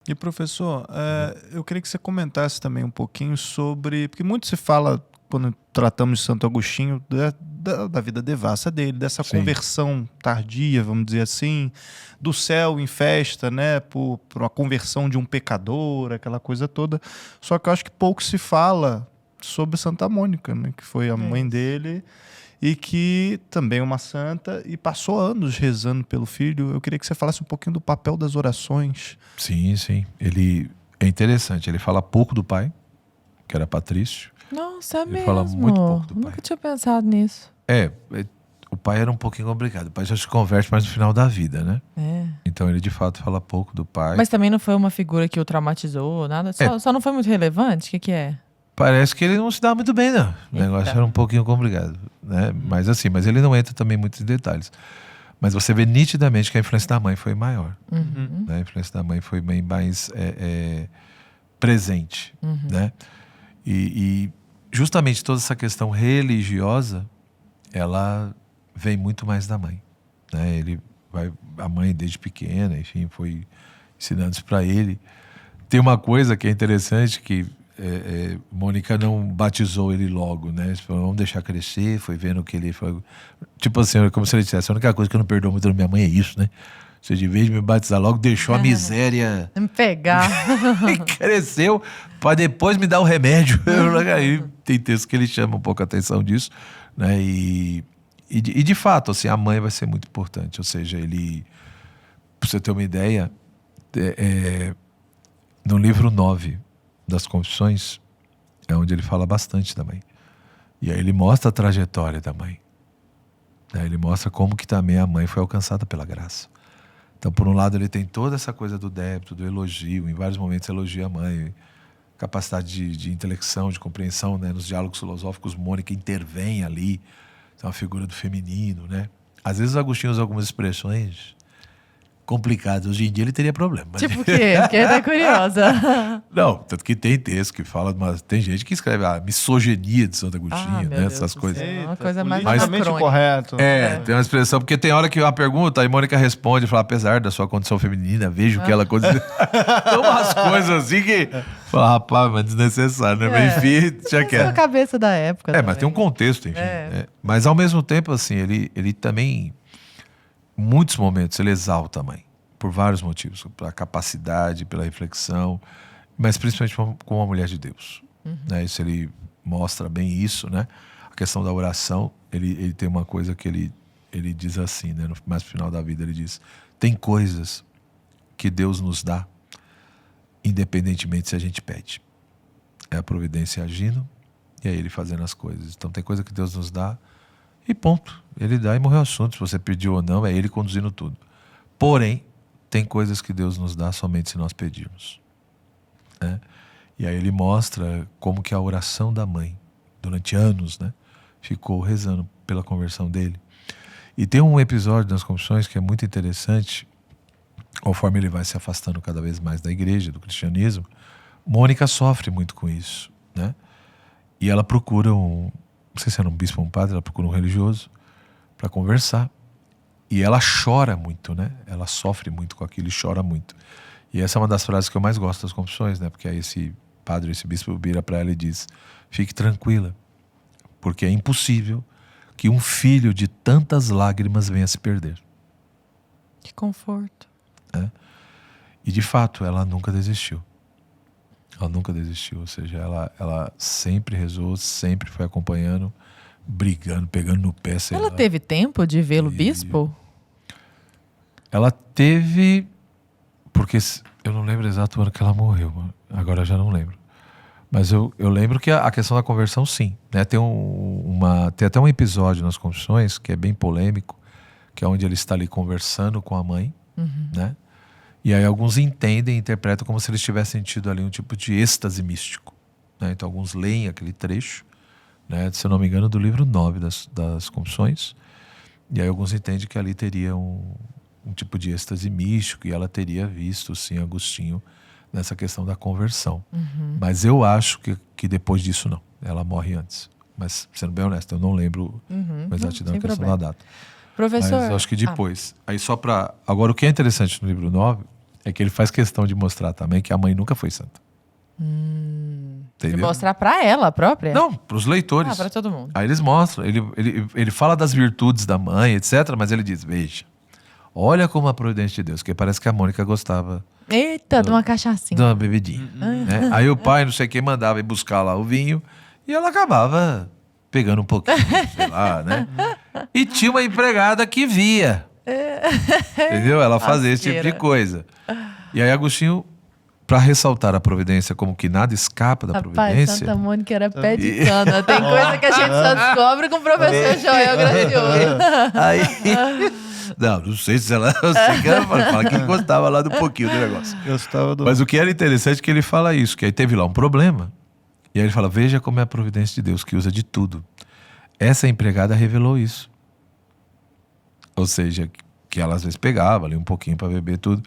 E professor, eu queria que você comentasse também um pouquinho sobre, porque muito se fala, quando tratamos de Santo Agostinho, da vida devassa dele, dessa Sim. conversão tardia, vamos dizer assim, do céu em festa, né, por uma conversão de um pecador, aquela coisa toda. Só que eu acho que pouco se fala sobre Santa Mônica, né, que foi a mãe dele e que também é uma santa e passou anos rezando pelo filho. Eu queria que você falasse um pouquinho do papel das orações. Sim, sim. Ele é interessante. Ele fala pouco do pai, que era Patrício. Nossa, é Ele mesmo. fala muito pouco do pai. Nunca tinha pensado nisso. O pai era um pouquinho complicado. O pai já se converte mais no final da vida, né? É. Então ele de fato fala pouco do pai. Mas também não foi uma figura que o traumatizou, nada? Só não foi muito relevante? O que é? Parece que ele não se dá muito bem, não. O negócio Eita. era um pouquinho complicado, né? Mas ele não entra também muito em detalhes. Mas você vê nitidamente que a influência da mãe foi maior. Né? A influência da mãe foi bem mais presente, né? E justamente toda essa questão religiosa, ela vem muito mais da mãe, né? A mãe desde pequena, enfim, foi ensinando isso para ele. Tem uma coisa que é interessante que Mônica não batizou ele logo, né? Falou, vamos deixar crescer, foi vendo que ele foi. Tipo assim, como se ele dissesse, a única coisa que eu não perdoo muito da minha mãe é isso, né? Você, de vez de me batizar logo, deixou a miséria Me pegar. e cresceu para depois me dar o remédio. Aí tem texto que ele chama um pouco a atenção disso, né? E de fato, assim, a mãe vai ser muito importante. Ou seja, pra você ter uma ideia, no livro 9 das Confissões, é onde ele fala bastante da mãe. E aí ele mostra a trajetória da mãe. Ele mostra como que também a mãe foi alcançada pela graça. Então, por um lado, ele tem toda essa coisa do débito, do elogio. Em vários momentos elogia a mãe. Capacidade de intelecção, de compreensão, né? Nos diálogos filosóficos, Mônica intervém ali. Então, a figura do feminino, né? Às vezes, Agostinho usa algumas expressões complicadas. Hoje em dia, ele teria problema. Mas... Tipo o quê? Fiquei até curiosa. Não, tanto que tem texto que fala... Tem gente que escreve a misoginia de Santo Agostinho, né? Essas coisas. Uma coisa mais politicamente correto. Tem uma expressão, porque tem hora que uma pergunta, aí Mônica responde, fala, apesar da sua condição feminina, vejo que ela... Tem umas coisas assim que... Fala, rapaz, mas desnecessário, né? Mas enfim, já quer. A cabeça da época. Mas tem um contexto, enfim. Mas ao mesmo tempo, assim, ele também... Em muitos momentos, ele exalta a mãe. Por vários motivos. Pela capacidade, pela reflexão, mas principalmente como uma mulher de Deus. Né? Isso ele mostra bem isso, né? A questão da oração, ele tem uma coisa que ele diz assim, né? Mais no final da vida ele diz, tem coisas que Deus nos dá independentemente se a gente pede. É a providência agindo e é ele fazendo as coisas. Então tem coisa que Deus nos dá e ponto. Ele dá e morreu o assunto. Se você pediu ou não, é ele conduzindo tudo. Porém, tem coisas que Deus nos dá somente se nós pedirmos. Né? E aí ele mostra como que a oração da mãe, durante anos, né, ficou rezando pela conversão dele. E tem um episódio nas Confissões que é muito interessante, conforme ele vai se afastando cada vez mais da igreja, do cristianismo. Mônica sofre muito com isso, né? E ela procura não sei se era um bispo ou um padre, ela procura um religioso para conversar. E ela chora muito, né? Ela sofre muito com aquilo e chora muito. E essa é uma das frases que eu mais gosto das Confissões, né? Porque aí esse padre, esse bispo vira para ela e diz, fique tranquila, porque é impossível que um filho de tantas lágrimas venha se perder. Que conforto. E de fato, ela nunca desistiu. Ela nunca desistiu, ou seja, ela sempre rezou, sempre foi acompanhando, brigando, pegando no pé. Ela teve tempo de vê-lo bispo? Ela teve, porque eu não lembro exato o ano que ela morreu, agora eu já não lembro. Mas eu lembro que a questão da conversão, sim. Né? Tem até um episódio nas Confissões que é bem polêmico, que é onde ele está ali conversando com a mãe, né? E aí alguns entendem e interpretam como se eles tivessem tido ali um tipo de êxtase místico. Né? Então alguns leem aquele trecho, né? Se eu não me engano, do livro 9 das Confissões. E aí alguns entendem que ali teria um tipo de êxtase místico e ela teria visto, sim, Agostinho nessa questão da conversão. Mas eu acho que depois disso não. Ela morre antes. Mas, sendo bem honesto, eu não lembro com exatidão a questão problema. da data. Professor... Mas eu acho que depois. Aí só para... Agora, o que é interessante no livro 9 é que ele faz questão de mostrar também que a mãe nunca foi santa. De Entendeu? mostrar pra ela própria? Não, para os leitores. Ah, pra todo mundo. Aí eles mostram, ele fala das virtudes da mãe, etc. Mas ele diz, veja, olha como a providência de Deus, porque parece que a Mônica gostava Eita, de uma cachaçinha. de uma bebidinha. Né? Aí o pai, não sei quem, mandava ir buscar lá o vinho e ela acabava pegando um pouquinho, sei lá, né? E tinha uma empregada que via. Entendeu? Ela fazia esse tipo de Asqueira. coisa. E aí Agostinho, para ressaltar a providência como que nada escapa da Rapaz, providência... Santa Mônica era pé de cana. Tem coisa que a gente só descobre com o professor Joel Gracioso. Aí... Não sei se ela... Eu sei que ela fala que gostava lá do pouquinho do negócio. Gostava do... Mas o que era interessante é que ele fala isso, que aí teve lá um problema. E aí ele fala, veja como é a providência de Deus, que usa de tudo. Essa empregada revelou isso. Ou seja, que ela às vezes pegava ali um pouquinho para beber tudo.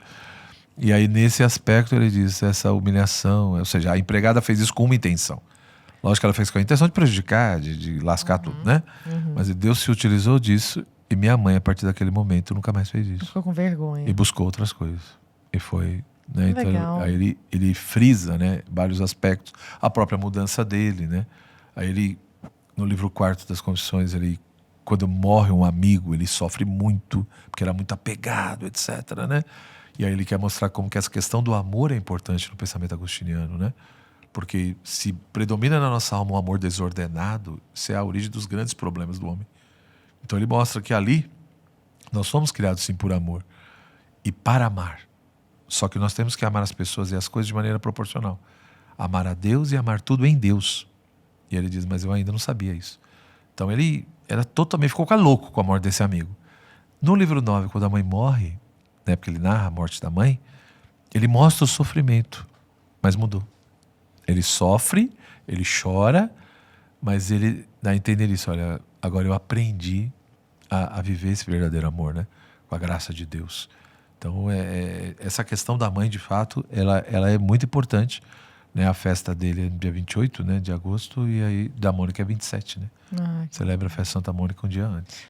E aí nesse aspecto ele diz, essa humilhação, ou seja, a empregada fez isso com uma intenção. Lógico que ela fez com a intenção de prejudicar, de lascar tudo, né? Mas Deus se utilizou disso e minha mãe, a partir daquele momento, nunca mais fez isso. Ficou com vergonha. E buscou outras coisas. E foi... Né? Então, Legal. aí ele frisa, né, vários aspectos. A própria mudança dele, né? Aí ele, no livro 4 das Confissões, ele, quando morre um amigo, ele sofre muito, porque era muito apegado, etc, né? E aí ele quer mostrar como que essa questão do amor é importante no pensamento agostiniano, né? Porque se predomina na nossa alma um amor desordenado, isso é a origem dos grandes problemas do homem. Então ele mostra que ali nós fomos criados sim por amor e para amar. Só que nós temos que amar as pessoas e as coisas de maneira proporcional. Amar a Deus e amar tudo em Deus. E ele diz, mas eu ainda não sabia isso. Então ele era totalmente, ficou louco com a morte desse amigo. No livro 9, quando a mãe morre, né, porque ele narra a morte da mãe, ele mostra o sofrimento, mas mudou. Ele sofre, ele chora, mas ele dá a entender isso. Olha, agora eu aprendi a viver esse verdadeiro amor, né? Com a graça de Deus. Então, essa questão da mãe, de fato, ela é muito importante. Né? A festa dele é no dia 28, né, de agosto, e aí da Mônica é 27, né? Ah, Celebra a festa de Santa Mônica um dia antes.